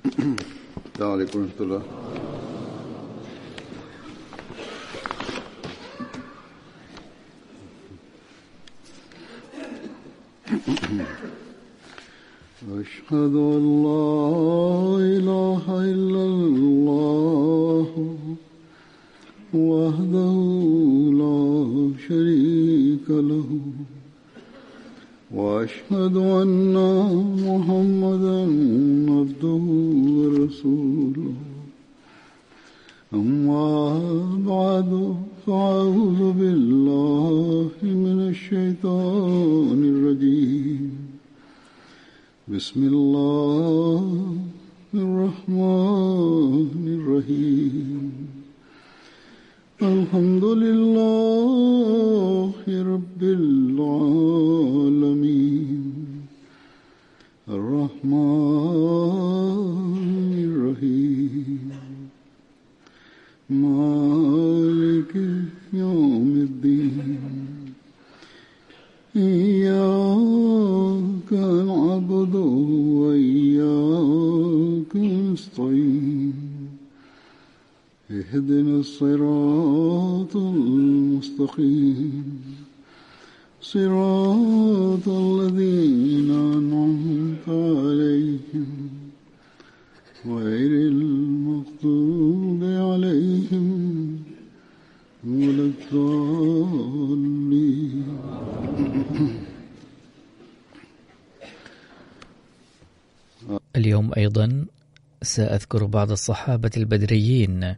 السلام عليكم ورحمة الله. أشهد أن لا إله إلا الله وحده لا شريك له وأشهد أن محمدا عبده ورسوله. أما بعد فأعوذ بالله من الشيطان الرجيم. بسم الله الرحمن الرحيم. الحمد لله رب العالمين الرحمن الرحيم مالك يوم الدين. إياك نعبد وإياك نستعين. اهدنا الصراط المستقيم صراط الذين أنعمت عليهم غير المغضوب عليهم ولا الضالين. اليوم أيضا سأذكر بعض الصحابة البدريين،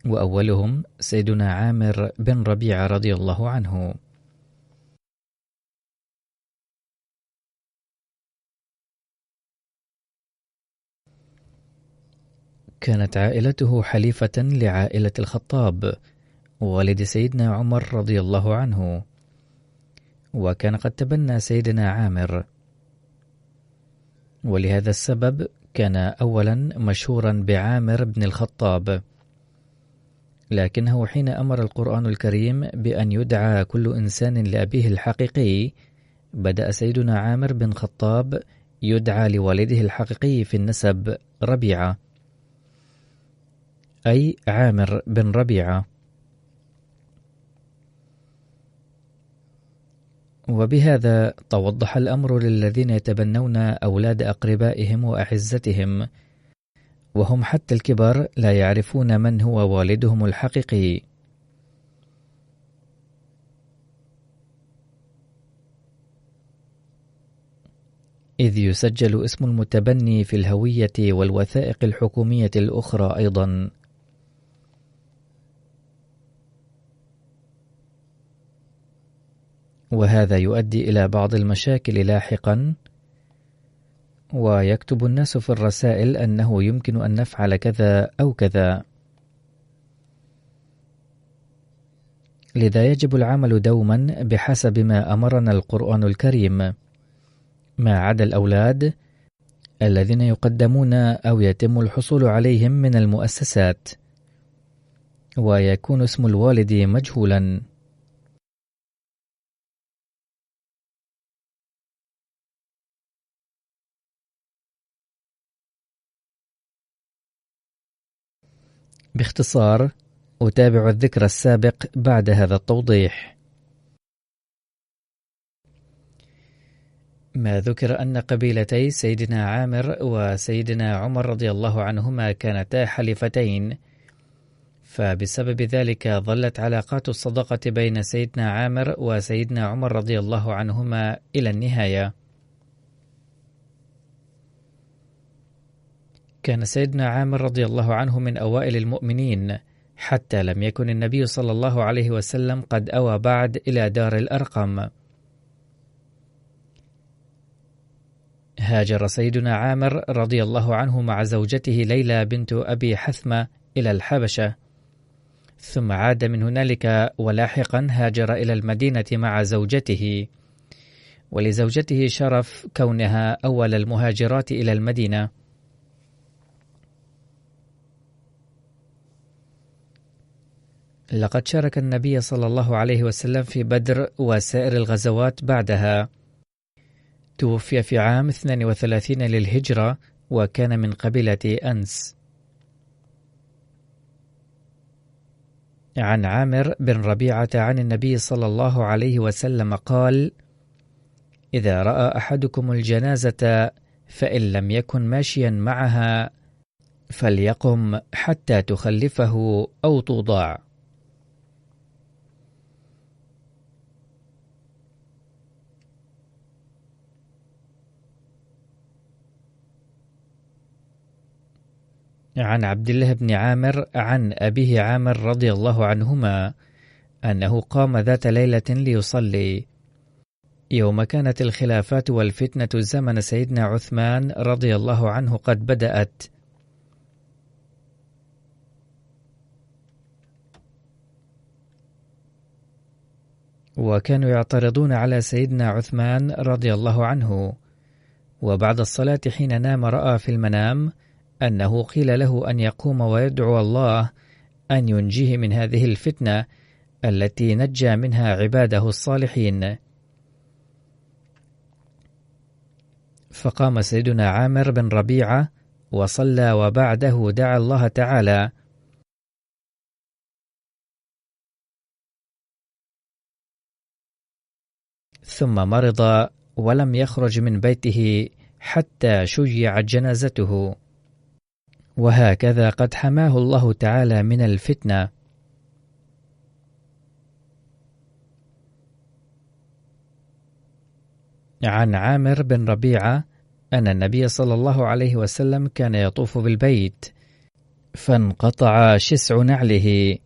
وأولهم سيدنا عامر بن ربيعة رضي الله عنه. كانت عائلته حليفة لعائلة الخطاب والد سيدنا عمر رضي الله عنه، وكان قد تبنى سيدنا عامر، ولهذا السبب كان أولا مشهورا بعامر بن الخطاب. لكنه حين أمر القرآن الكريم بأن يدعى كل إنسان لأبيه الحقيقي، بدأ سيدنا عامر بن خطاب يدعى لوالده الحقيقي في النسب ربيعة، أي عامر بن ربيعة. وبهذا توضح الأمر للذين يتبنون أولاد أقربائهم وأعزتهم، وهم حتى الكبار لا يعرفون من هو والدهم الحقيقي. إذ يسجل اسم المتبني في الهوية والوثائق الحكومية الأخرى أيضا. وهذا يؤدي إلى بعض المشاكل لاحقا، ويكتب الناس في الرسائل أنه يمكن أن نفعل كذا أو كذا. لذا يجب العمل دوما بحسب ما أمرنا القرآن الكريم، ما عدا الأولاد الذين يقدمون أو يتم الحصول عليهم من المؤسسات، ويكون اسم الوالد مجهولا. باختصار، أتابع الذكر السابق بعد هذا التوضيح. ما ذكر أن قبيلتي سيدنا عامر وسيدنا عمر رضي الله عنهما كانتا حليفتين، فبسبب ذلك ظلت علاقات الصداقة بين سيدنا عامر وسيدنا عمر رضي الله عنهما إلى النهاية. كان سيدنا عامر رضي الله عنه من أوائل المؤمنين، حتى لم يكن النبي صلى الله عليه وسلم قد أوى بعد إلى دار الأرقم. هاجر سيدنا عامر رضي الله عنه مع زوجته ليلى بنت أبي حثمة إلى الحبشة، ثم عاد من هنالك، ولاحقا هاجر إلى المدينة مع زوجته، ولزوجته شرف كونها أول المهاجرات إلى المدينة. لقد شارك النبي صلى الله عليه وسلم في بدر وسائر الغزوات بعدها. توفي في عام 32 للهجرة وكان من قبيلة أنس. عن عامر بن ربيعة عن النبي صلى الله عليه وسلم قال: إذا رأى أحدكم الجنازة فإن لم يكن ماشيا معها فليقم حتى تخلفه أو توضع. عن عبد الله بن عامر عن أبيه عامر رضي الله عنهما أنه قام ذات ليلة ليصلي يوم كانت الخلافات والفتنة زمن سيدنا عثمان رضي الله عنه قد بدأت، وكانوا يعترضون على سيدنا عثمان رضي الله عنه. وبعد الصلاة حين نام رأى في المنام أنه قيل له أن يقوم ويدعو الله أن ينجيه من هذه الفتنة التي نجى منها عباده الصالحين. فقام سيدنا عامر بن ربيعة وصلى، وبعده دعا الله تعالى ثم مرض ولم يخرج من بيته حتى شيعت جنازته، وهكذا قد حماه الله تعالى من الفتنة. عن عامر بن ربيعة أن النبي صلى الله عليه وسلم كان يطوف بالبيت فانقطع شسع نعله،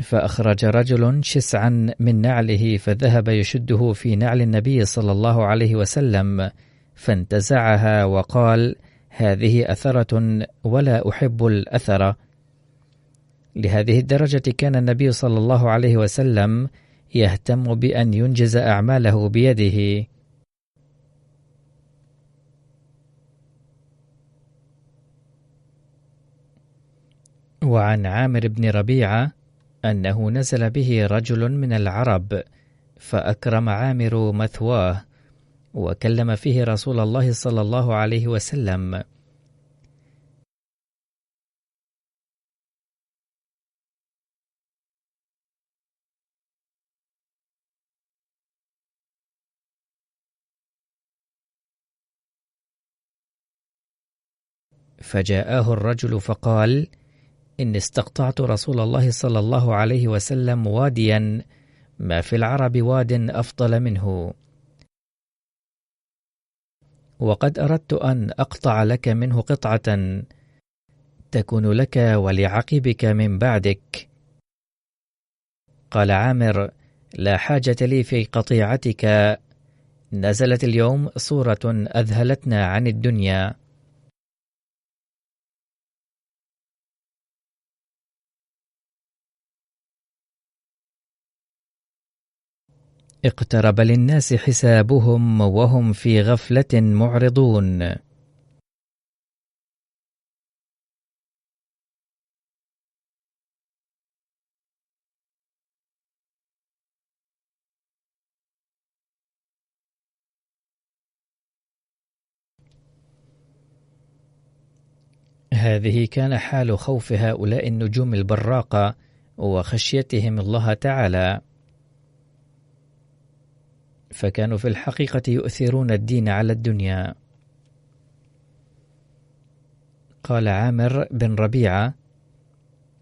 فأخرج رجل شسعا من نعله فذهب يشده في نعل النبي صلى الله عليه وسلم فانتزعها وقال: هذه أثرة ولا أحب الأثر. لهذه الدرجة كان النبي صلى الله عليه وسلم يهتم بأن ينجز أعماله بيده. وعن عامر بن ربيعة أنه نزل به رجل من العرب فأكرم عامر مثواه وكلم فيه رسول الله صلى الله عليه وسلم. فجاءه الرجل فقال: إني استقطعت رسول الله صلى الله عليه وسلم واديا ما في العرب واد أفضل منه، وقد أردت أن أقطع لك منه قطعة تكون لك ولعقبك من بعدك. قال عامر: لا حاجة لي في قطيعتك، نزلت اليوم سورة أذهلتنا عن الدنيا. اقترب للناس حسابهم وهم في غفلة معرضون. هذه كان حال خوف هؤلاء النجوم البراقة وخشيتهم الله تعالى، فكانوا في الحقيقة يؤثرون الدين على الدنيا. قال عامر بن ربيعة: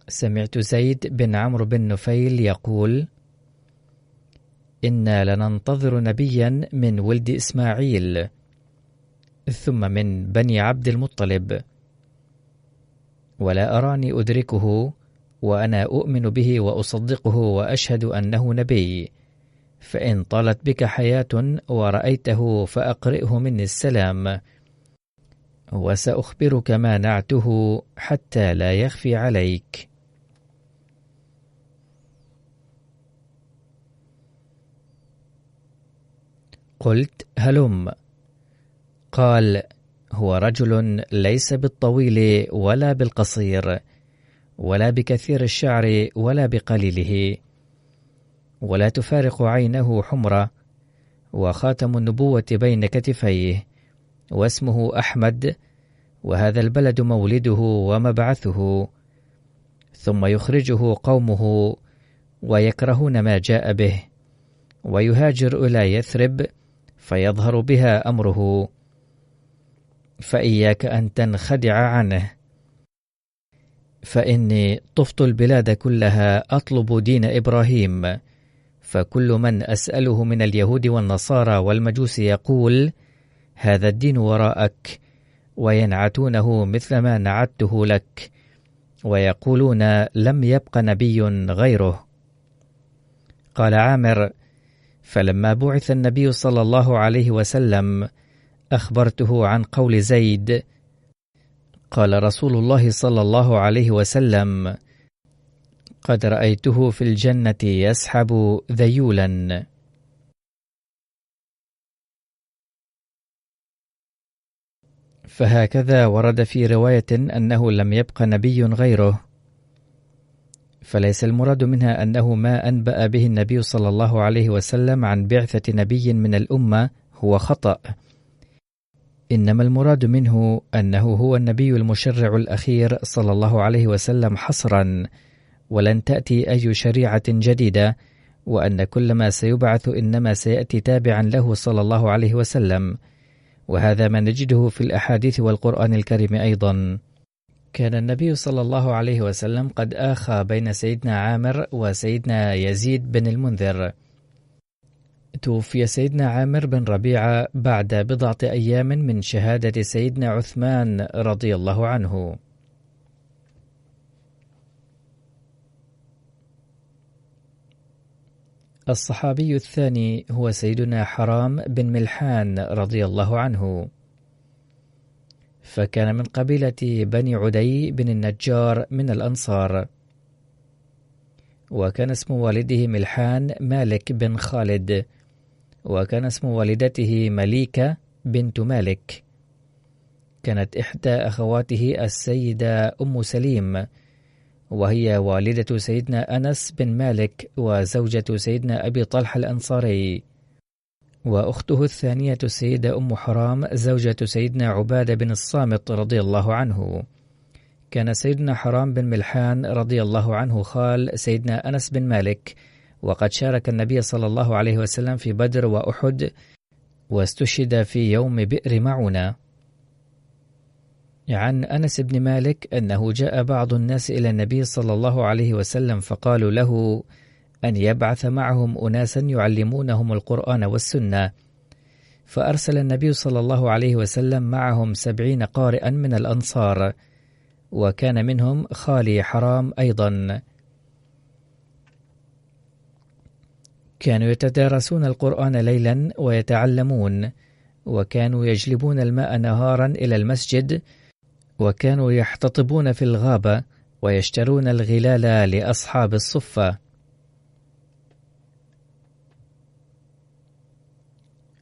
سمعت زيد بن عمرو بن نفيل يقول: إنا لننتظر نبيا من ولد إسماعيل ثم من بني عبد المطلب، ولا أراني أدركه وأنا أؤمن به وأصدقه وأشهد أنه نبي، فإن طالت بك حياة ورأيته فأقرئه مني السلام، وسأخبرك ما نعته حتى لا يخفي عليك. قلت: هلم. قال: هو رجل ليس بالطويل ولا بالقصير ولا بكثير الشعر ولا بقليله، ولا تفارق عينه حمرة، وخاتم النبوة بين كتفيه، واسمه أحمد، وهذا البلد مولده ومبعثه، ثم يخرجه قومه ويكرهون ما جاء به، ويهاجر إلى يثرب فيظهر بها أمره، فإياك أن تنخدع عنه، فإني طفت البلاد كلها أطلب دين إبراهيم، فكل من أسأله من اليهود والنصارى والمجوس يقول هذا الدين وراءك، وينعتونه مثل ما نعته لك، ويقولون لم يبق نبي غيره. قال عامر: فلما بعث النبي صلى الله عليه وسلم أخبرته عن قول زيد. قال رسول الله صلى الله عليه وسلم: قد رأيته في الجنة يسحب ذيولا. فهكذا ورد في رواية أنه لم يبق نبي غيره، فليس المراد منها أنه ما أنبأ به النبي صلى الله عليه وسلم عن بعثة نبي من الأمة هو خطأ، إنما المراد منه أنه هو النبي المشرع الأخير صلى الله عليه وسلم حصرا، ولن تأتي أي شريعة جديدة، وأن كل ما سيبعث إنما سيأتي تابعا له صلى الله عليه وسلم، وهذا ما نجده في الأحاديث والقرآن الكريم أيضا. كان النبي صلى الله عليه وسلم قد آخى بين سيدنا عامر وسيدنا يزيد بن المنذر. توفي سيدنا عامر بن ربيعة بعد بضعة أيام من شهادة سيدنا عثمان رضي الله عنه. الصحابي الثاني هو سيدنا حرام بن ملحان رضي الله عنه، فكان من قبيلة بني عدي بن النجار من الأنصار، وكان اسم والده ملحان مالك بن خالد، وكان اسم والدته مليكة بنت مالك. كانت إحدى أخواته السيدة أم سليم، وهي والدة سيدنا أنس بن مالك وزوجة سيدنا أبي طلحة الأنصاري، وأخته الثانية السيدة أم حرام زوجة سيدنا عبادة بن الصامت رضي الله عنه. كان سيدنا حرام بن ملحان رضي الله عنه خال سيدنا أنس بن مالك، وقد شارك النبي صلى الله عليه وسلم في بدر وأحد، واستشهد في يوم بئر معونة. عن أنس بن مالك أنه جاء بعض الناس إلى النبي صلى الله عليه وسلم فقالوا له أن يبعث معهم أناسا يعلمونهم القرآن والسنة، فأرسل النبي صلى الله عليه وسلم معهم 70 قارئا من الأنصار، وكان منهم خالي حرام أيضا. كانوا يتدارسون القرآن ليلا ويتعلمون، وكانوا يجلبون الماء نهارا إلى المسجد، وكانوا يحتطبون في الغابة ويشترون الغلال لأصحاب الصفة.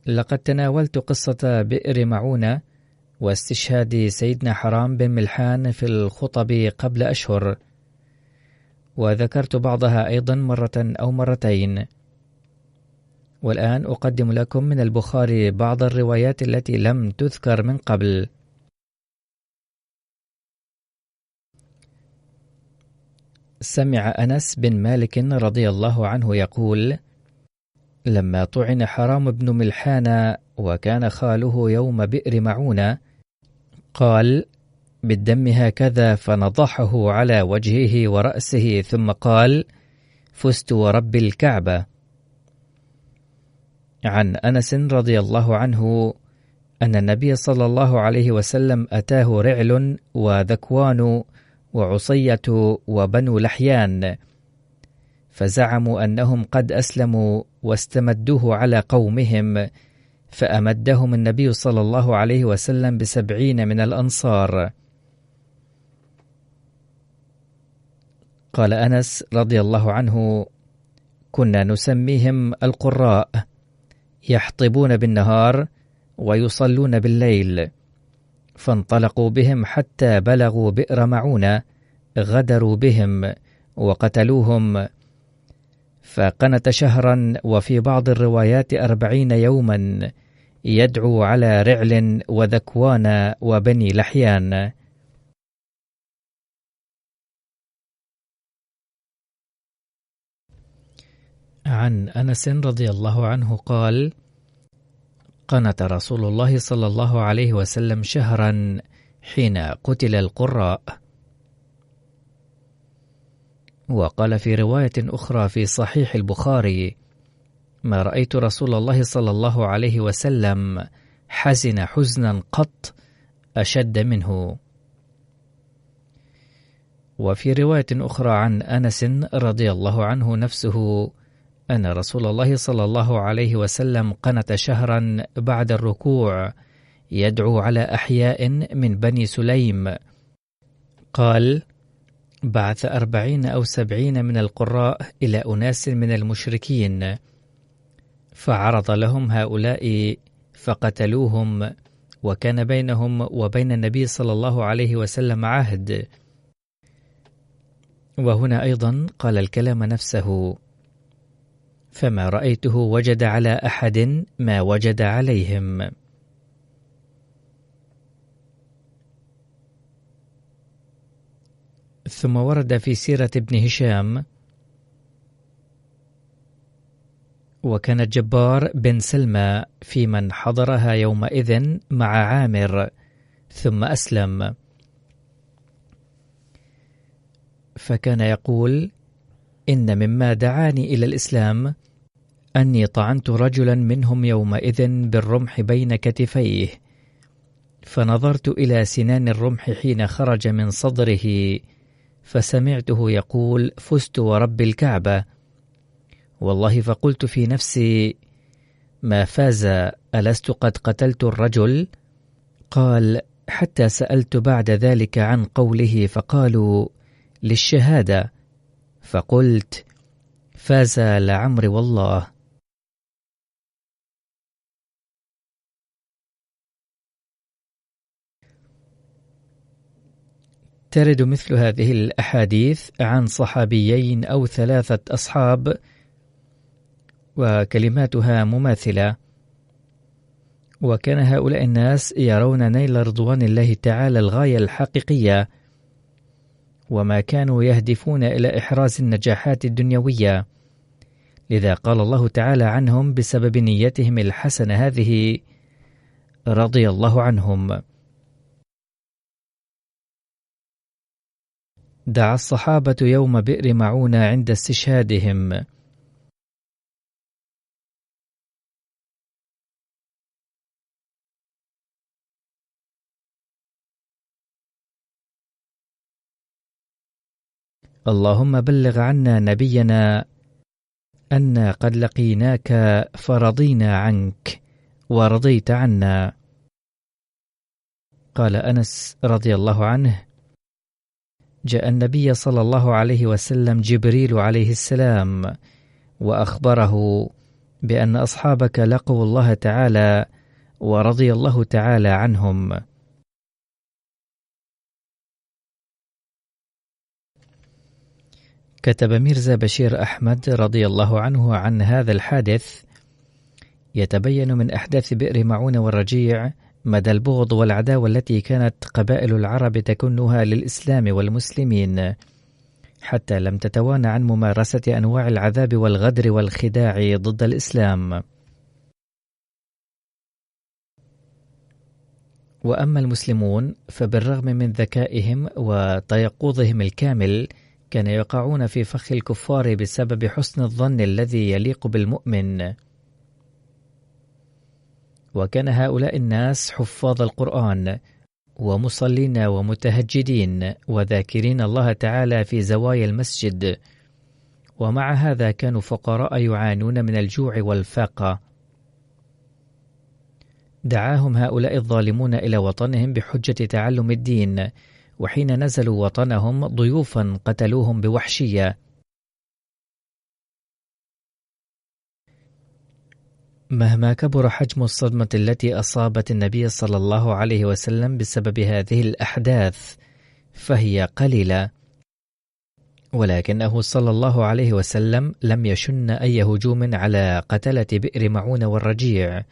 لقد تناولت قصة بئر معونة واستشهاد سيدنا حرام بن ملحان في الخطب قبل أشهر، وذكرت بعضها أيضا مرة أو مرتين، والآن أقدم لكم من البخاري بعض الروايات التي لم تذكر من قبل. سمع أنس بن مالك رضي الله عنه يقول: لما طعن حرام بن ملحان وكان خاله يوم بئر معونة، قال: بالدم هكذا، فنضحه على وجهه ورأسه، ثم قال: فزت ورب الكعبة. عن أنس رضي الله عنه أن النبي صلى الله عليه وسلم أتاه رعل وذكوان وعصية وبنو لحيان، فزعموا أنهم قد أسلموا واستمدوه على قومهم، فأمدهم النبي صلى الله عليه وسلم ب70 من الأنصار. قال أنس رضي الله عنه: كنا نسميهم القراء، يحطبون بالنهار ويصلون بالليل، فانطلقوا بهم حتى بلغوا بئر معونة، غدروا بهم وقتلوهم، فقنت شهرا، وفي بعض الروايات 40 يوما، يدعو على رعل وذكوان وبني لحيان. عن أنس رضي الله عنه قال: قنت رسول الله صلى الله عليه وسلم شهرا حين قتل القراء. وقال في رواية أخرى في صحيح البخاري: ما رأيت رسول الله صلى الله عليه وسلم حزن حزنا قط أشد منه. وفي رواية أخرى عن أنس رضي الله عنه نفسه أن رسول الله صلى الله عليه وسلم قنت شهرا بعد الركوع يدعو على أحياء من بني سليم. قال: بعث 40 أو 70 من القراء إلى أناس من المشركين، فعرض لهم هؤلاء فقتلوهم، وكان بينهم وبين النبي صلى الله عليه وسلم عهد. وهنا أيضا قال الكلام نفسه: فما رأيته وجد على أحد ما وجد عليهم. ثم ورد في سيرة ابن هشام: وكان جبار بن سلمى في من حضرها يومئذ مع عامر ثم أسلم، فكان يقول: إن مما دعاني إلى الإسلام أني طعنت رجلا منهم يومئذ بالرمح بين كتفيه، فنظرت إلى سنان الرمح حين خرج من صدره، فسمعته يقول: فزت ورب الكعبة والله. فقلت في نفسي: ما فاز، ألست قد قتلت الرجل؟ قال: حتى سألت بعد ذلك عن قوله فقالوا: للشهادة، فقلت: فاز لعمري والله. ترد مثل هذه الأحاديث عن صحابيين أو 3 أصحاب، وكلماتها مماثلة. وكان هؤلاء الناس يرون نيل رضوان الله تعالى الغاية الحقيقية، وما كانوا يهدفون إلى إحراز النجاحات الدنيوية. لذا قال الله تعالى عنهم بسبب نيتهم الحسنة هذه: رضي الله عنهم. دعا الصحابة يوم بئر معونة عند استشهادهم. اللهم بلغ عنا نبينا أنا قد لقيناك فرضينا عنك ورضيت عنا. قال أنس رضي الله عنه: جاء النبي صلى الله عليه وسلم جبريل عليه السلام وأخبره بأن أصحابك لقوا الله تعالى ورضي الله تعالى عنهم. كتب ميرزا بشير أحمد رضي الله عنه عن هذا الحادث: يتبين من أحداث بئر معونة والرجيع مدى البغض والعداوة التي كانت قبائل العرب تكنها للإسلام والمسلمين، حتى لم تتوانى عن ممارسة أنواع العذاب والغدر والخداع ضد الإسلام. وأما المسلمون فبالرغم من ذكائهم وتيقظهم الكامل كان يقعون في فخ الكفار بسبب حسن الظن الذي يليق بالمؤمن. وكان هؤلاء الناس حفاظ القرآن ومصلين ومتهجدين وذاكرين الله تعالى في زوايا المسجد، ومع هذا كانوا فقراء يعانون من الجوع والفاقة. دعاهم هؤلاء الظالمون إلى وطنهم بحجة تعلم الدين، وحين نزلوا وطنهم ضيوفا قتلوهم بوحشية. مهما كبر حجم الصدمة التي أصابت النبي صلى الله عليه وسلم بسبب هذه الأحداث فهي قليلة، ولكنه صلى الله عليه وسلم لم يشن أي هجوم على قتلة بئر معونة والرجيع،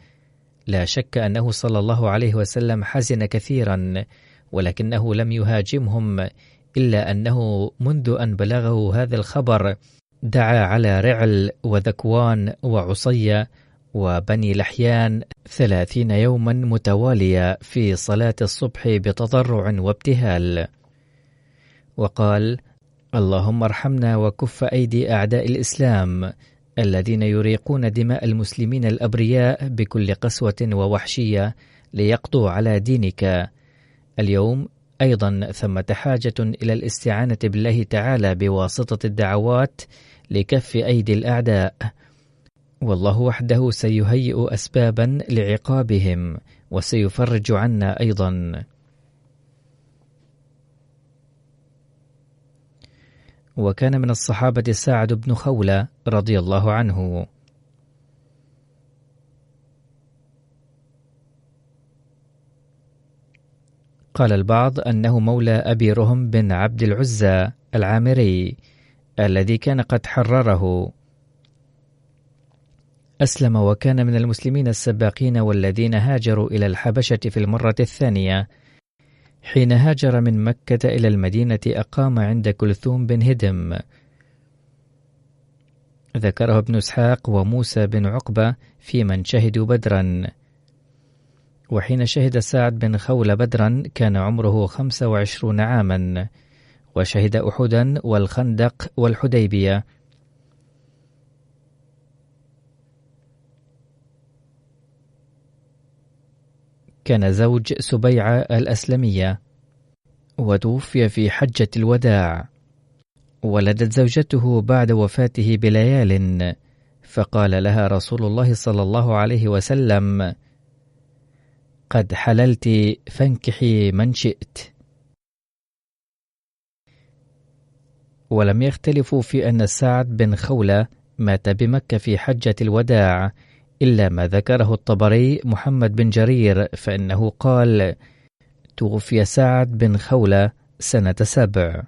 لا شك أنه صلى الله عليه وسلم حزن كثيرا، ولكنه لم يهاجمهم، إلا أنه منذ أن بلغه هذا الخبر دعا على رعل وذكوان وعصية وبني لحيان 30 يوما متوالية في صلاة الصبح بتضرع وابتهال، وقال: اللهم ارحمنا وكف أيدي أعداء الإسلام الذين يريقون دماء المسلمين الأبرياء بكل قسوة ووحشية ليقضوا على دينك. اليوم أيضا ثمة حاجة إلى الاستعانة بالله تعالى بواسطة الدعوات لكف أيدي الأعداء، والله وحده سيهيئ أسبابا لعقابهم وسيفرج عنا أيضا. وكان من الصحابة سعد بن خولة رضي الله عنه. قال البعض أنه مولى أبي رهم بن عبد العزى العامري الذي كان قد حرره. أسلم وكان من المسلمين السباقين والذين هاجروا إلى الحبشة في المرة الثانية. حين هاجر من مكة إلى المدينة أقام عند كلثوم بن هدم. ذكره ابن إسحاق وموسى بن عقبة في من شهدوا بدرا. وحين شهد سعد بن خولة بدرا كان عمره 25 عاما، وشهد أحدا والخندق والحديبية. كان زوج سبيعة الأسلمية، وتوفي في حجة الوداع. ولدت زوجته بعد وفاته بليال، فقال لها رسول الله صلى الله عليه وسلم: قد حللت فانكحي من شئت. ولم يختلفوا في أن سعد بن خولة مات بمكة في حجة الوداع، إلا ما ذكره الطبري محمد بن جرير، فإنه قال: توفي سعد بن خولة سنة 7.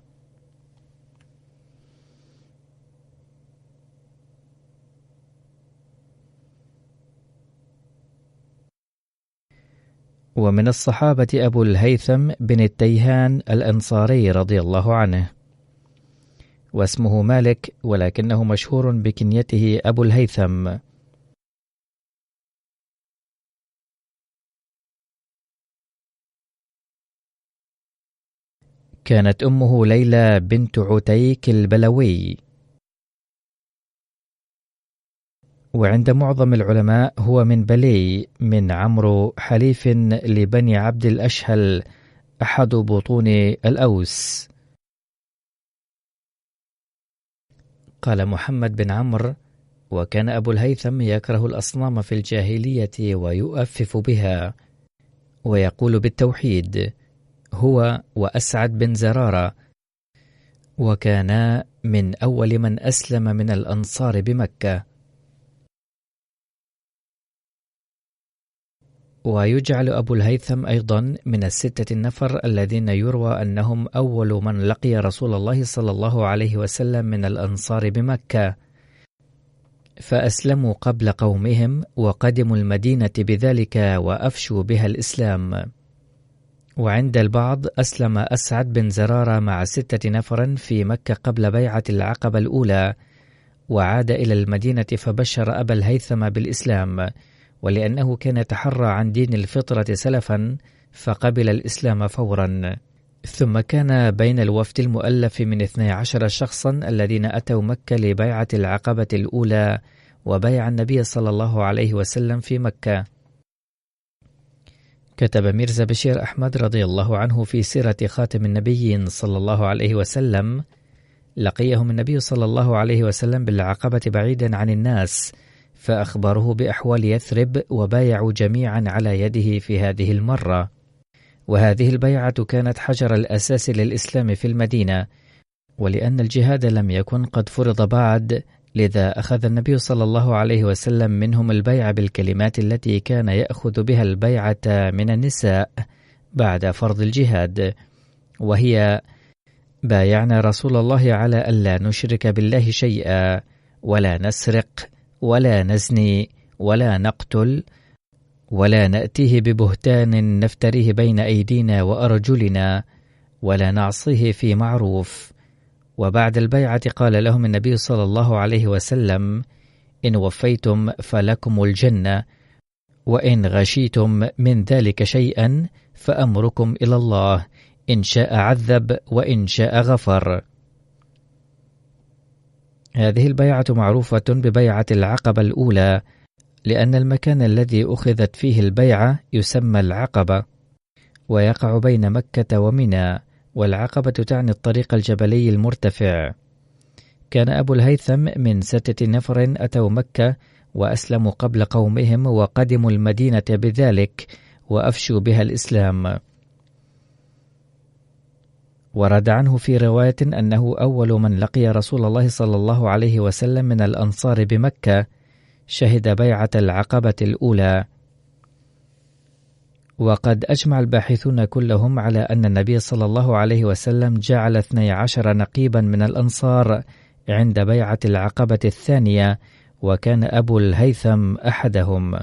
ومن الصحابة أبو الهيثم بن التيهان الأنصاري رضي الله عنه، واسمه مالك ولكنه مشهور بكنيته أبو الهيثم. كانت أمه ليلى بنت عتيك البلوي، وعند معظم العلماء هو من بلي من عمرو حليف لبني عبد الأشهل أحد بطون الأوس. قال محمد بن عمرو: وكان أبو الهيثم يكره الأصنام في الجاهلية ويؤفف بها ويقول بالتوحيد، هو وأسعد بن زرارة، وكانا من أول من أسلم من الأنصار بمكة. ويجعل أبو الهيثم أيضا من 6 النفر الذين يروى أنهم أول من لقي رسول الله صلى الله عليه وسلم من الأنصار بمكة، فأسلموا قبل قومهم وقدموا المدينة بذلك وأفشوا بها الإسلام. وعند البعض أسلم أسعد بن زرارة مع 6 نفر في مكة قبل بيعة العقبة الأولى، وعاد إلى المدينة فبشر أبا الهيثم بالإسلام، ولأنه كان يتحرى عن دين الفطرة سلفا فقبل الإسلام فورا. ثم كان بين الوفد المؤلف من 12 شخصا الذين أتوا مكة لبيعة العقبة الأولى وبيع النبي صلى الله عليه وسلم في مكة. كتب ميرزا بشير أحمد رضي الله عنه في سيرة خاتم النبيين صلى الله عليه وسلم: لقيهم النبي صلى الله عليه وسلم بالعقبة بعيدا عن الناس، فأخبروه بأحوال يثرب وبايعوا جميعا على يده في هذه المرة. وهذه البيعة كانت حجر الأساس للإسلام في المدينة، ولأن الجهاد لم يكن قد فرض بعد، لذا أخذ النبي صلى الله عليه وسلم منهم البيع بالكلمات التي كان يأخذ بها البيعة من النساء بعد فرض الجهاد، وهي: بايعنا رسول الله على ألا نشرك بالله شيئا، ولا نسرق، ولا نزني، ولا نقتل، ولا نأتيه ببهتان نفتريه بين أيدينا وأرجلنا ولا نعصيه في معروف. وبعد البيعة قال لهم النبي صلى الله عليه وسلم: إن وفيتم فلكم الجنة، وإن غشيتم من ذلك شيئا فأمركم إلى الله، إن شاء عذب وإن شاء غفر. هذه البيعة معروفة ببيعة العقبة الأولى، لأن المكان الذي أخذت فيه البيعة يسمى العقبة، ويقع بين مكة ومنى، والعقبة تعني الطريق الجبلي المرتفع. كان أبو الهيثم من 6 نفر أتوا مكة وأسلموا قبل قومهم، وقدموا المدينة بذلك وأفشوا بها الإسلام. ورد عنه في رواية أنه أول من لقي رسول الله صلى الله عليه وسلم من الأنصار بمكة شهد بيعة العقبة الأولى. وقد أجمع الباحثون كلهم على أن النبي صلى الله عليه وسلم جعل 12 نقيبا من الأنصار عند بيعة العقبة الثانية، وكان أبو الهيثم أحدهم.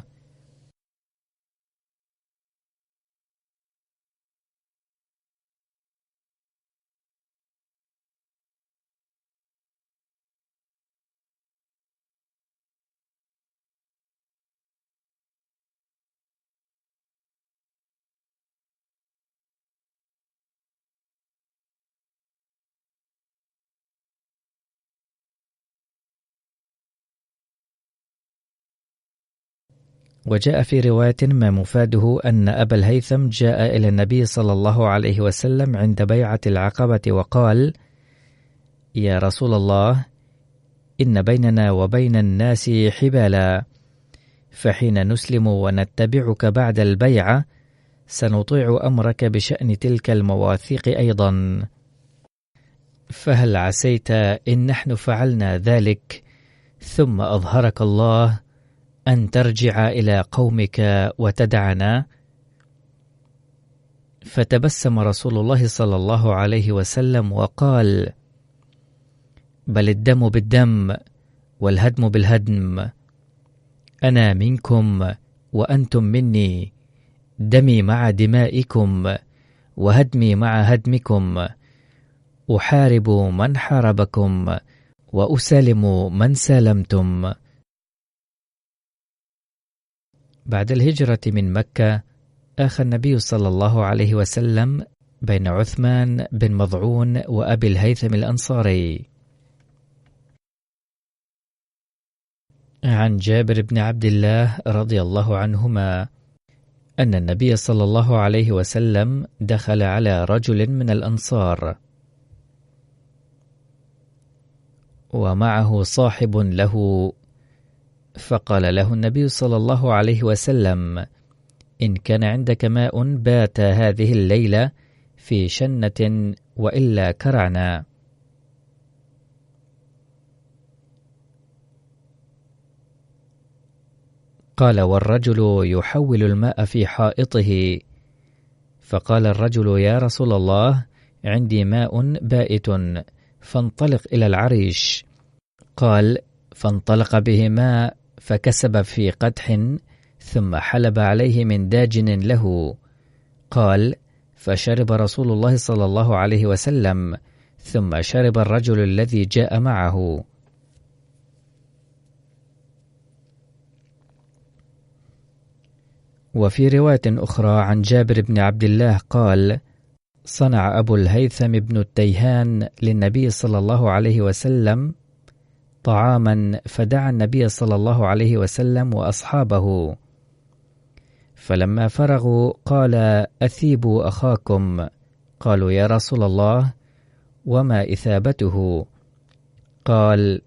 وجاء في رواية ما مفاده أن أبا الهيثم جاء إلى النبي صلى الله عليه وسلم عند بيعة العقبة وقال: يا رسول الله، إن بيننا وبين الناس حبالا، فحين نسلم ونتبعك بعد البيعة سنطيع أمرك بشأن تلك المواثيق أيضا، فهل عسيت إن نحن فعلنا ذلك ثم أظهرك الله أن ترجع إلى قومك وتدعنا؟ فتبسم رسول الله صلى الله عليه وسلم وقال: بل الدم بالدم والهدم بالهدم، أنا منكم وأنتم مني، دمي مع دمائكم وهدمي مع هدمكم، أحارب من حاربكم وأسالم من سالمتم. بعد الهجرة من مكة آخى النبي صلى الله عليه وسلم بين عثمان بن مضعون وأبي الهيثم الأنصاري. عن جابر بن عبد الله رضي الله عنهما أن النبي صلى الله عليه وسلم دخل على رجل من الأنصار ومعه صاحب له، فقال له النبي صلى الله عليه وسلم: إن كان عندك ماء بات هذه الليلة في شنة وإلا كرعنا. قال: والرجل يحول الماء في حائطه. فقال الرجل: يا رسول الله، عندي ماء بائت، فانطلق إلى العريش. قال: فانطلق به ماء فكسب في قدح، ثم حلب عليه من داجن له. قال: فشرب رسول الله صلى الله عليه وسلم، ثم شرب الرجل الذي جاء معه. وفي رواية أخرى عن جابر بن عبد الله قال: صنع أبو الهيثم بن التيهان للنبي صلى الله عليه وسلم طعاما، فدعا النبي صلى الله عليه وسلم وأصحابه، فلما فرغوا قال: أثيبوا أخاكم. قالوا: يا رسول الله، وما إثابته؟ قال: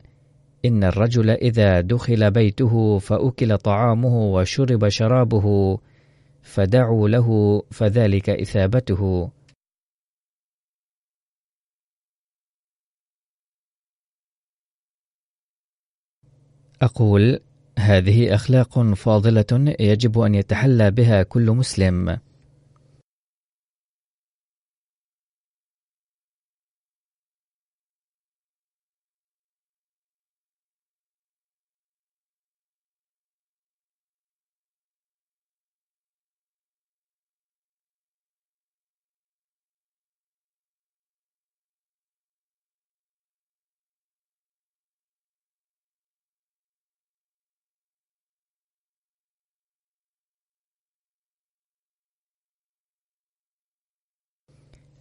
إن الرجل إذا دخل بيته فأكل طعامه وشرب شرابه فدعوا له، فذلك إثابته. أقول: هذه أخلاق فاضلة يجب أن يتحلى بها كل مسلم.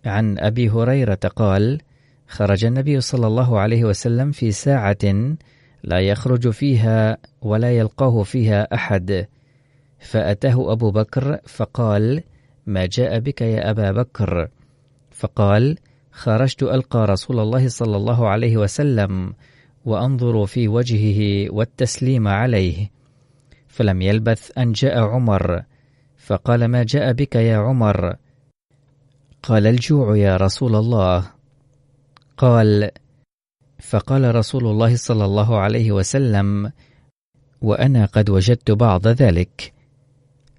عن أبي هريرة قال: خرج النبي صلى الله عليه وسلم في ساعة لا يخرج فيها ولا يلقاه فيها أحد، فأتاه أبو بكر فقال: ما جاء بك يا أبا بكر؟ فقال: خرجت ألقى رسول الله صلى الله عليه وسلم وأنظر في وجهه والتسليم عليه. فلم يلبث أن جاء عمر فقال: ما جاء بك يا عمر؟ قال: الجوع يا رسول الله. فقال رسول الله صلى الله عليه وسلم: وأنا قد وجدت بعض ذلك.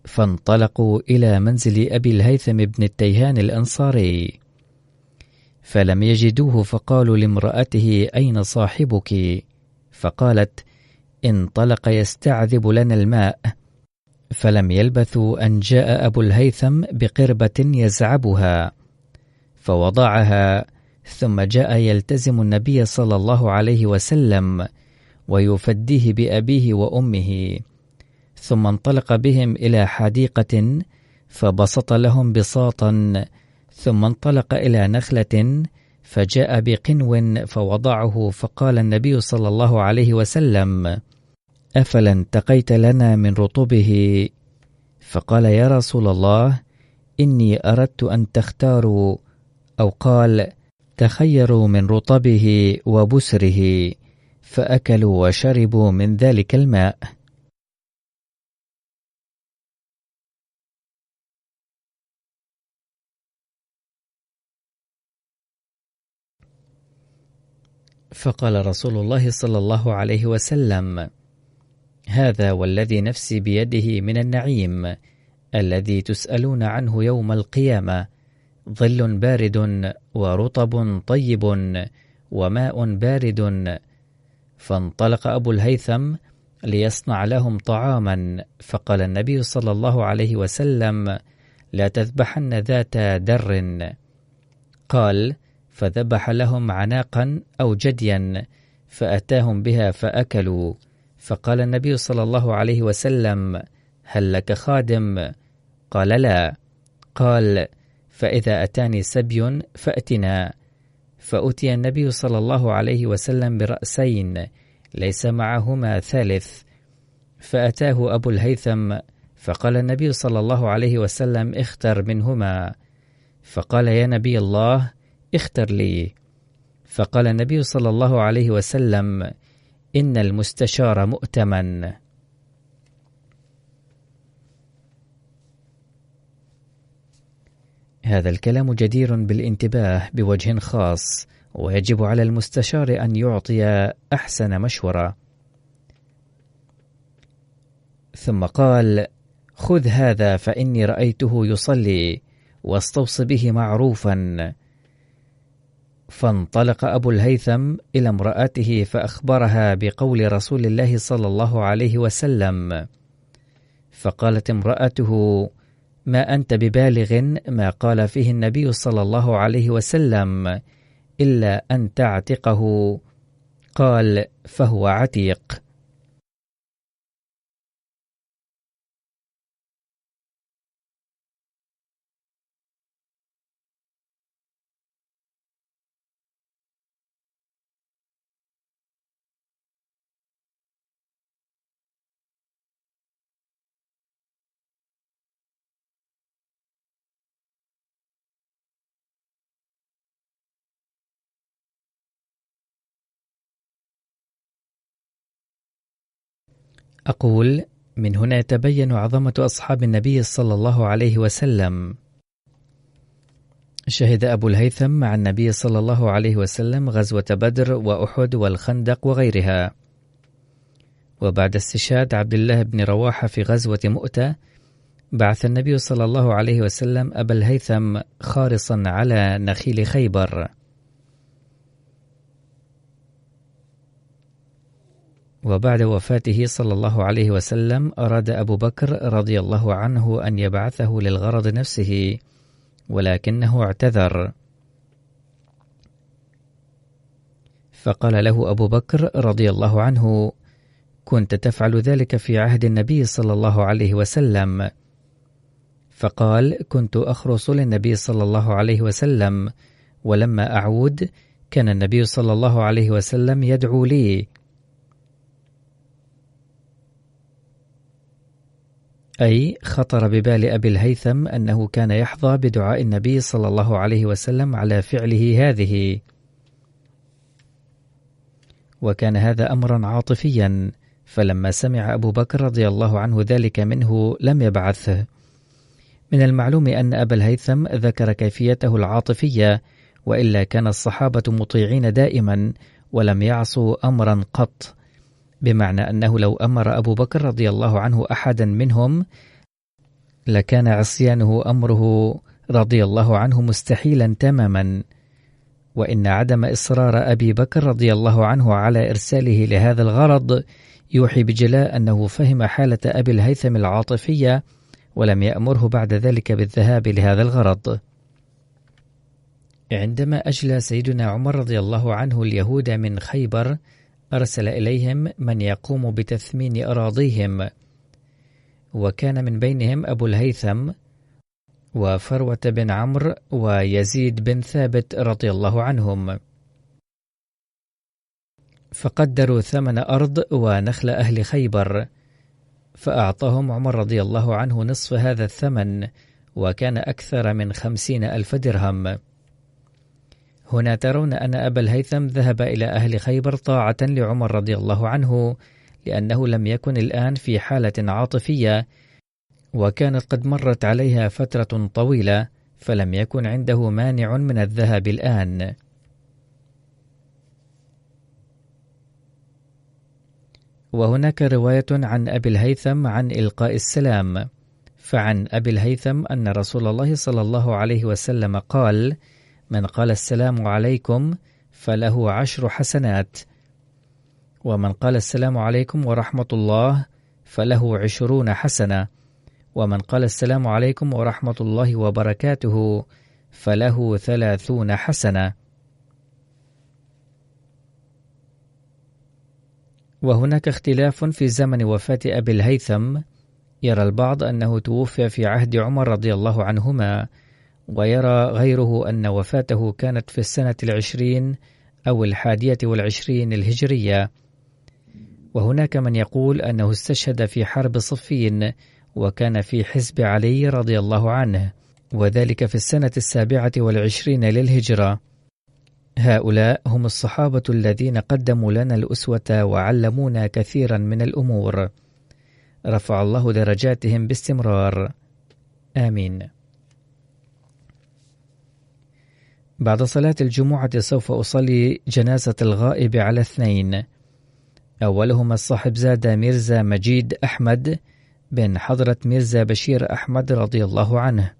فانطلقوا إلى منزل أبي الهيثم بن التيهان الأنصاري، فلم يجدوه، فقالوا لامرأته: أين صاحبك؟ فقالت: انطلق يستعذب لنا الماء. فلم يلبثوا أن جاء أبو الهيثم بقربة يزعبها فوضعها، ثم جاء يلتزم النبي صلى الله عليه وسلم ويفديه بأبيه وأمه، ثم انطلق بهم إلى حديقة فبسط لهم بساطا، ثم انطلق إلى نخلة فجاء بقنو فوضعه، فقال النبي صلى الله عليه وسلم: أفلا انتقيت لنا من رطبه؟ فقال: يا رسول الله، إني أردت أن تختاروا، أو قال: تخيروا من رطبه وبسره، فأكلوا وشربوا من ذلك الماء. فقال رسول الله صلى الله عليه وسلم: هذا والذي نفسي بيده من النعيم الذي تسألون عنه يوم القيامة، ظل بارد ورطب طيب وماء بارد. فانطلق أبو الهيثم ليصنع لهم طعاما، فقال النبي صلى الله عليه وسلم: لا تذبحن ذات در. قال: فذبح لهم عناقا أو جديا فأتاهم بها فأكلوا. فقال النبي صلى الله عليه وسلم: هل لك خادم؟ قال: لا. قال: فإذا أتاني سبي فأتنا. فأتي النبي صلى الله عليه وسلم برأسين ليس معهما ثالث، فأتاه أبو الهيثم فقال النبي صلى الله عليه وسلم: اختر منهما. فقال: يا نبي الله، اختر لي. فقال النبي صلى الله عليه وسلم: إن المستشار مؤتمن. هذا الكلام جدير بالانتباه بوجه خاص، ويجب على المستشار أن يعطي أحسن مشورة. ثم قال: خذ هذا فإني رأيته يصلي، واستوص به معروفا. فانطلق أبو الهيثم إلى امرأته فأخبرها بقول رسول الله صلى الله عليه وسلم. فقالت امرأته: ما أنت ببالغ ما قال فيه النبي صلى الله عليه وسلم إلا أن تعتقه. قال: فهو عتيق. أقول: من هنا يتبين عظمة أصحاب النبي صلى الله عليه وسلم. شهد أبو الهيثم مع النبي صلى الله عليه وسلم غزوة بدر وأحد والخندق وغيرها. وبعد استشهاد عبد الله بن رواحة في غزوة مؤتة، بعث النبي صلى الله عليه وسلم أبا الهيثم خارصا على نخيل خيبر. وبعد وفاته صلى الله عليه وسلم أراد أبو بكر رضي الله عنه أن يبعثه للغرض نفسه، ولكنه اعتذر. فقال له أبو بكر رضي الله عنه: كنت تفعل ذلك في عهد النبي صلى الله عليه وسلم. فقال: كنت أخرص للنبي صلى الله عليه وسلم، ولما أعود كان النبي صلى الله عليه وسلم يدعو لي، أي خطر ببال أبي الهيثم أنه كان يحظى بدعاء النبي صلى الله عليه وسلم على فعله هذه، وكان هذا أمرا عاطفيا، فلما سمع أبو بكر رضي الله عنه ذلك منه لم يبعثه. من المعلوم أن أبا الهيثم ذكر كيفيته العاطفية، وإلا كان الصحابة مطيعين دائما ولم يعصوا أمرا قط، بمعنى أنه لو أمر أبو بكر رضي الله عنه أحدا منهم لكان عصيانه أمره رضي الله عنه مستحيلا تماما. وإن عدم إصرار أبي بكر رضي الله عنه على إرساله لهذا الغرض يوحي بجلاء أنه فهم حالة أبي الهيثم العاطفية، ولم يأمره بعد ذلك بالذهاب لهذا الغرض. عندما أجلى سيدنا عمر رضي الله عنه اليهود من خيبر، أرسل إليهم من يقوم بتثمين أراضيهم، وكان من بينهم أبو الهيثم وفروة بن عمرو ويزيد بن ثابت رضي الله عنهم، فقدروا ثمن أرض ونخل أهل خيبر، فأعطاهم عمر رضي الله عنه نصف هذا الثمن، وكان أكثر من 50,000 درهم. هنا ترون أن أبا الهيثم ذهب إلى أهل خيبر طاعة لعمر رضي الله عنه، لأنه لم يكن الآن في حالة عاطفية، وكانت قد مرت عليها فترة طويلة، فلم يكن عنده مانع من الذهاب الآن. وهناك رواية عن أبي الهيثم عن إلقاء السلام، فعن أبي الهيثم أن رسول الله صلى الله عليه وسلم قال: من قال السلام عليكم فله 10 حسنات، ومن قال السلام عليكم ورحمة الله فله 20 حسنة، ومن قال السلام عليكم ورحمة الله وبركاته فله 30 حسنة. وهناك اختلاف في زمن وفاة أبي الهيثم، يرى البعض أنه توفي في عهد عمر رضي الله عنهما، ويرى غيره أن وفاته كانت في السنة 20 أو 21 الهجرية. وهناك من يقول أنه استشهد في حرب صفين، وكان في حزب علي رضي الله عنه، وذلك في السنة 27 للهجرة. هؤلاء هم الصحابة الذين قدموا لنا الأسوة وعلمونا كثيرا من الأمور، رفع الله درجاتهم باستمرار، آمين. بعد صلاة الجمعة سوف أصلي جنازة الغائب على 2، أولهما الصاحب زادة ميرزا مجيد أحمد بن حضرة ميرزا بشير أحمد رضي الله عنه،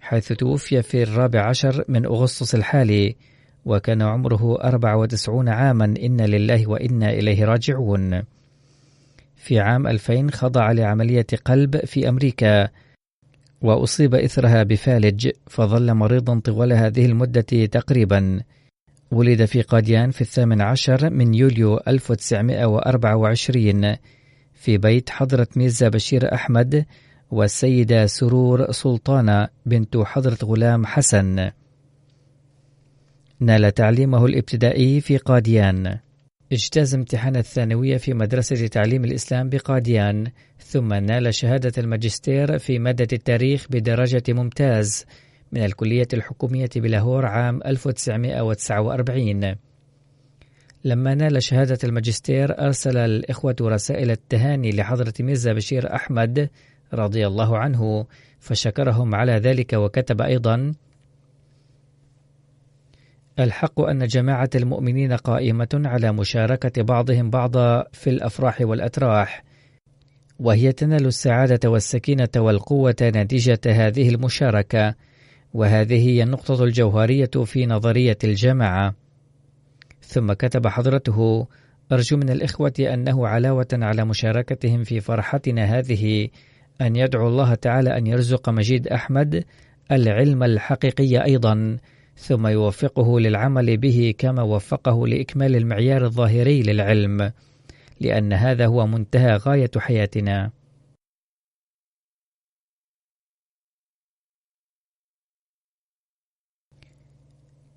حيث توفي في 14 من أغسطس الحالي، وكان عمره 94 عاما، إنا لله وإنا إليه راجعون. في عام 2000 خضع لعملية قلب في أمريكا، وأصيب إثرها بفالج، فظل مريضا طوال هذه المدة تقريبا. ولد في قاديان في 18 من يوليو 1924 في بيت حضرة ميرزا بشير أحمد والسيدة سرور سلطانة بنت حضرة غلام حسن. نال تعليمه الابتدائي في قاديان، اجتاز امتحان الثانوية في مدرسة تعليم الإسلام بقاديان، ثم نال شهادة الماجستير في مادة التاريخ بدرجة ممتاز من الكلية الحكومية بلاهور عام 1949. لما نال شهادة الماجستير أرسل الإخوة رسائل التهاني لحضرة ميرزا بشير أحمد رضي الله عنه، فشكرهم على ذلك، وكتب أيضا: الحق أن جماعة المؤمنين قائمة على مشاركة بعضهم بعضا في الأفراح والأتراح، وهي تنال السعادة والسكينة والقوة نتيجة هذه المشاركة، وهذه هي النقطة الجوهرية في نظرية الجماعة. ثم كتب حضرته: أرجو من الإخوة أنه علاوة على مشاركتهم في فرحتنا هذه أن يدعو الله تعالى أن يرزق مجيد أحمد العلم الحقيقي أيضا، ثم يوفقه للعمل به كما وفقه لإكمال المعيار الظاهري للعلم، لأن هذا هو منتهى غاية حياتنا.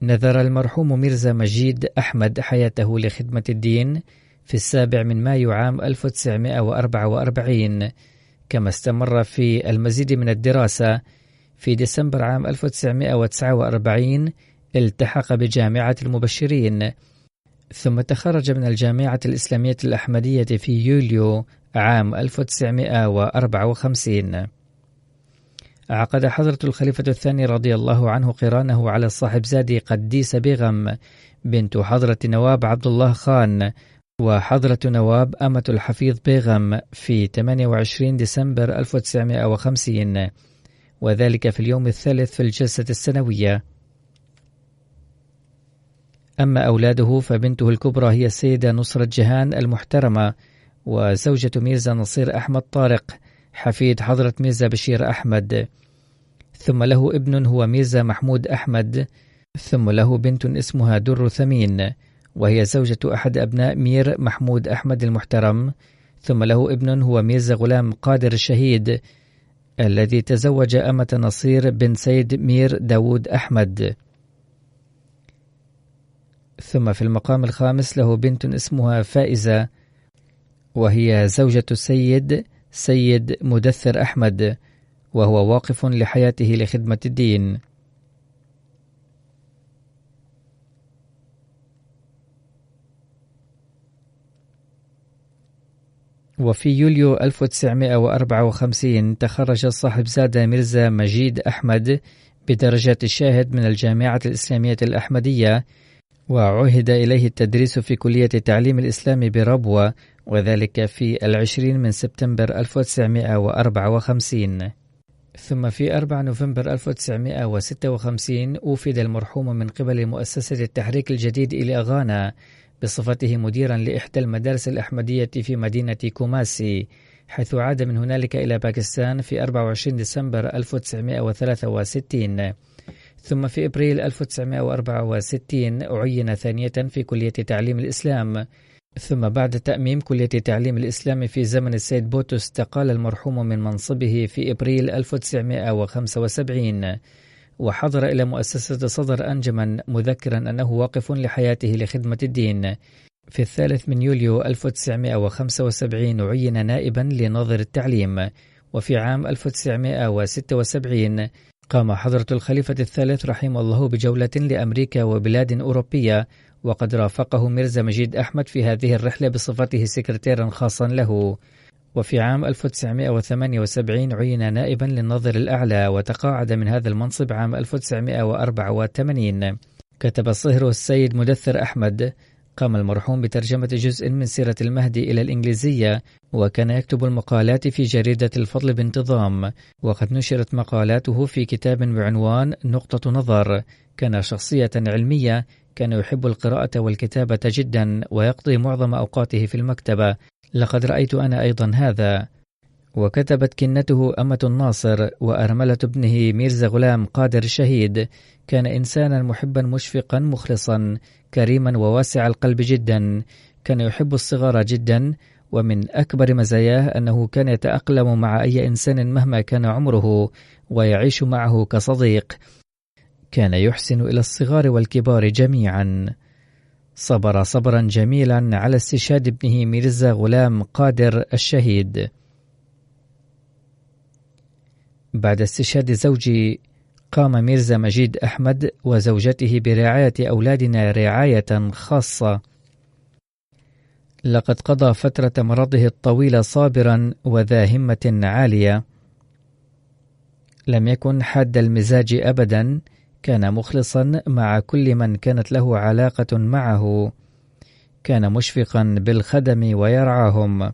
نذر المرحوم ميرزا مجيد أحمد حياته لخدمة الدين في 7 مايو عام 1944، كما استمر في المزيد من الدراسة. في ديسمبر عام 1949 التحق بجامعة المبشرين، ثم تخرج من الجامعة الإسلامية الأحمدية في يوليو عام 1954. عقد حضرة الخليفة الثاني رضي الله عنه قرانه على صاحبزادي قديس بيغم بنت حضرة نواب عبد الله خان وحضرة نواب أمة الحفيظ بيغم في 28 ديسمبر 1950، وذلك في اليوم الثالث في الجلسة السنوية. أما أولاده فبنته الكبرى هي السيدة نصرة جهان المحترمة، وزوجة ميرزا نصير أحمد طارق حفيد حضرة ميرزا بشير أحمد، ثم له ابن هو ميرزا محمود أحمد، ثم له بنت اسمها در ثمين وهي زوجة أحد أبناء مير محمود أحمد المحترم، ثم له ابن هو ميرزا غلام قادر الشهيد الذي تزوج أمة نصير بن سيد مير داود أحمد. ثم في المقام الخامس له بنت اسمها فائزة وهي زوجة سيد مدثر أحمد، وهو واقف لحياته لخدمة الدين. وفي يوليو 1954 تخرج صاحبزادة ميرزا مجيد أحمد بدرجة الشاهد من الجامعة الإسلامية الأحمدية، وعهد إليه التدريس في كلية تعليم الإسلام بربوة، وذلك في 20 من سبتمبر 1954. ثم في 4 نوفمبر 1956 أوفد المرحوم من قبل مؤسسة التحريك الجديد إلى غانا بصفته مديرا لإحدى المدارس الأحمدية في مدينة كوماسي، حيث عاد من هنالك إلى باكستان في 24 ديسمبر 1963. ثم في أبريل 1964 أعين ثانية في كلية تعليم الإسلام. ثم بعد تأميم كلية تعليم الإسلام في زمن السيد بوتو استقال المرحوم من منصبه في أبريل 1975، وحضر إلى مؤسسة صدر أنجمن مذكرا أنه واقف لحياته لخدمة الدين. في 3 من يوليو 1975 عين نائبا لناظر التعليم. وفي عام 1976 قام حضرة الخليفة الثالث رحمه الله بجولة لأمريكا وبلاد أوروبية، وقد رافقه ميرزا مجيد أحمد في هذه الرحلة بصفته سكرتيرا خاصا له. وفي عام 1978 عين نائبا للناظر الأعلى، وتقاعد من هذا المنصب عام 1984. كتب صهره السيد مدثر أحمد. قام المرحوم بترجمة جزء من سيرة المهدي إلى الإنجليزية، وكان يكتب المقالات في جريدة الفضل بانتظام، وقد نشرت مقالاته في كتاب بعنوان نقطة نظر. كان شخصية علمية، كان يحب القراءة والكتابة جدا، ويقضي معظم أوقاته في المكتبة. لقد رأيت أنا أيضا هذا. وكتبت كنته أمة الناصر وأرملة ابنه ميرزا غلام قادر الشهيد. كان إنسانا محبا مشفقا مخلصا كريما وواسع القلب جدا. كان يحب الصغار جدا، ومن أكبر مزاياه أنه كان يتأقلم مع أي إنسان مهما كان عمره، ويعيش معه كصديق. كان يحسن إلى الصغار والكبار جميعا. صبر صبرا جميلا على استشهاد ابنه ميرزا غلام قادر الشهيد. بعد استشهاد زوجي قام ميرزا مجيد أحمد وزوجته برعاية أولادنا رعاية خاصة. لقد قضى فترة مرضه الطويلة صابرا وذا همة عالية. لم يكن حاد المزاج أبدا، كان مخلصا مع كل من كانت له علاقة معه، كان مشفقا بالخدم ويرعاهم.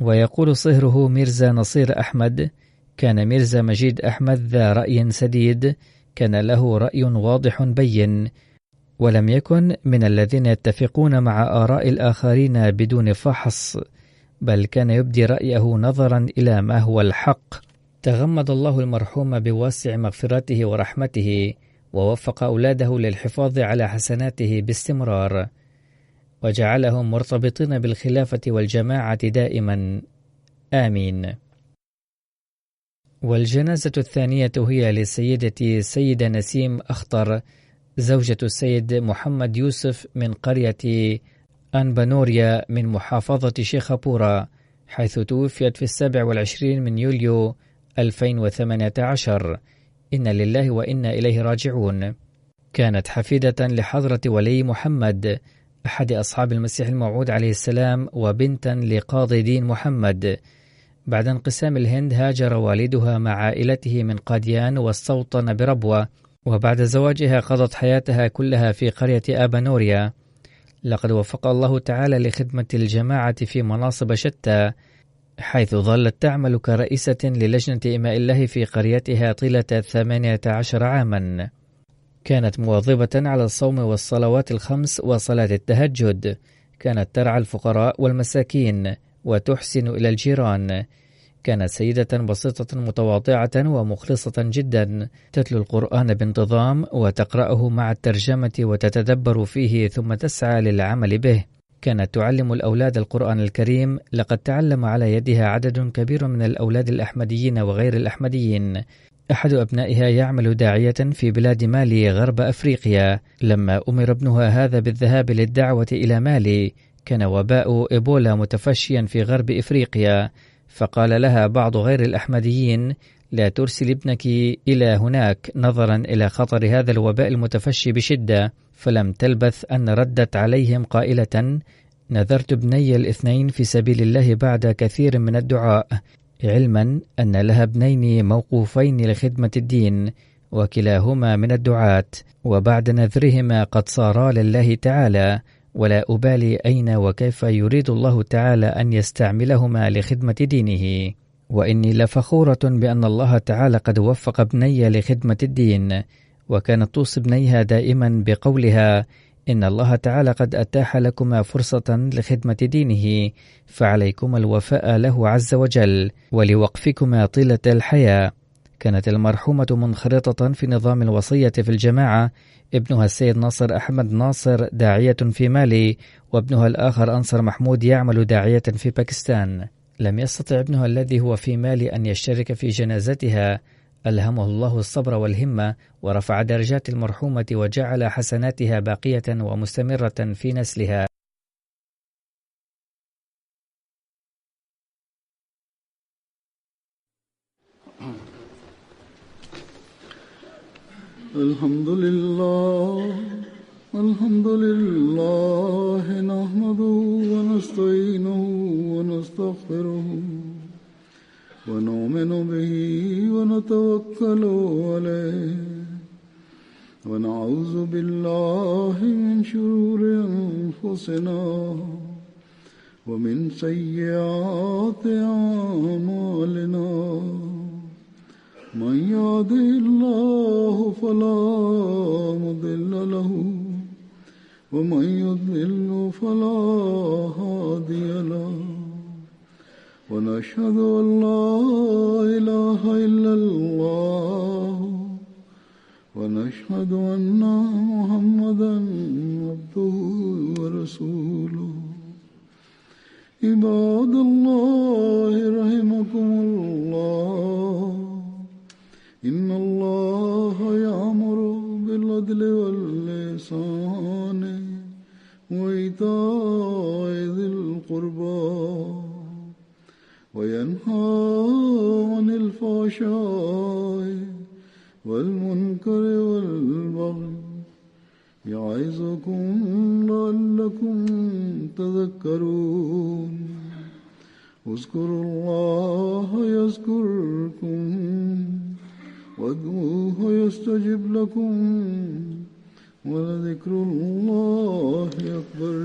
ويقول صهره ميرزا نصير أحمد: كان ميرزا مجيد أحمد ذا رأي سديد، كان له رأي واضح بين، ولم يكن من الذين يتفقون مع آراء الآخرين بدون فحص، بل كان يبدي رأيه نظرا إلى ما هو الحق. تغمد الله المرحوم بواسع مغفرته ورحمته، ووفق أولاده للحفاظ على حسناته باستمرار، وجعلهم مرتبطين بالخلافة والجماعة دائما. آمين. والجنازة الثانية هي لسيدة سيدة نسيم أخطر، زوجة السيد محمد يوسف من قرية أنبانوريا من محافظة شيخابورا، حيث توفيت في 27 من يوليو 2018. إنا لله وإنا إليه راجعون. كانت حفيدة لحضرة ولي محمد أحد أصحاب المسيح الموعود عليه السلام، وبنتا لقاضي دين محمد. بعد انقسام الهند هاجر والدها مع عائلته من قاديان واستوطن بربوة، وبعد زواجها قضت حياتها كلها في قرية آبانوريا. لقد وفق الله تعالى لخدمة الجماعة في مناصب شتى، حيث ظلت تعمل كرئيسة للجنة إماء الله في قريتها طيلة 18 عاما. كانت مواظبة على الصوم والصلوات الخمس وصلاة التهجد. كانت ترعى الفقراء والمساكين وتحسن إلى الجيران. كانت سيدة بسيطة متواضعة ومخلصة جدا، تتلو القرآن بانتظام وتقرأه مع الترجمة وتتدبر فيه ثم تسعى للعمل به. كانت تعلم الأولاد القرآن الكريم. لقد تعلم على يدها عدد كبير من الأولاد الأحمديين وغير الأحمديين. أحد أبنائها يعمل داعية في بلاد مالي غرب أفريقيا. لما أمر ابنها هذا بالذهاب للدعوة إلى مالي، كان وباء إيبولا متفشيا في غرب إفريقيا، فقال لها بعض غير الأحمديين: لا ترسل ابنك إلى هناك نظرا إلى خطر هذا الوباء المتفشي بشدة. فلم تلبث أن ردت عليهم قائلة: نذرت ابني الاثنين في سبيل الله بعد كثير من الدعاء، علما أن لها ابنين موقوفين لخدمة الدين وكلاهما من الدعاة، وبعد نذرهما قد صارا لله تعالى، ولا أبالي أين وكيف يريد الله تعالى أن يستعملهما لخدمة دينه. وإني لفخورة بأن الله تعالى قد وفق ابني لخدمة الدين. وكانت توصي ابنيها دائما بقولها: إن الله تعالى قد أتاح لكما فرصة لخدمة دينه، فعليكما الوفاء له عز وجل ولوقفكما طيلة الحياة. كانت المرحومة منخرطة في نظام الوصية في الجماعة. ابنها السيد ناصر أحمد ناصر داعية في مالي، وابنها الآخر أنصر محمود يعمل داعية في باكستان. لم يستطع ابنها الذي هو في مالي أن يشترك في جنازتها. ألهمه الله الصبر والهمة، ورفع درجات المرحومة وجعل حسناتها باقية ومستمرة في نسلها. الحمد لله نحمده ونستعينه ونستغفره ونؤمن به ونتوكل عليه ونعوذ بالله من شرور أنفسنا ومن سيئات أعمالنا. من يهده الله فلا مضل له ومن يضلل فلا هادي له. ونشهد أن لا إله إلا الله ونشهد أن محمدا عبده ورسوله. عباد الله رحمكم الله، إن الله يأمر بالعدل والإحسان وإيتاء ذي القربى وينهى عن الفحشاء والمنكر والبغي يعظكم لعلكم تذكرون. اذكروا الله يذكركم وادعوه يستجب لكم ولذكر الله أكبر.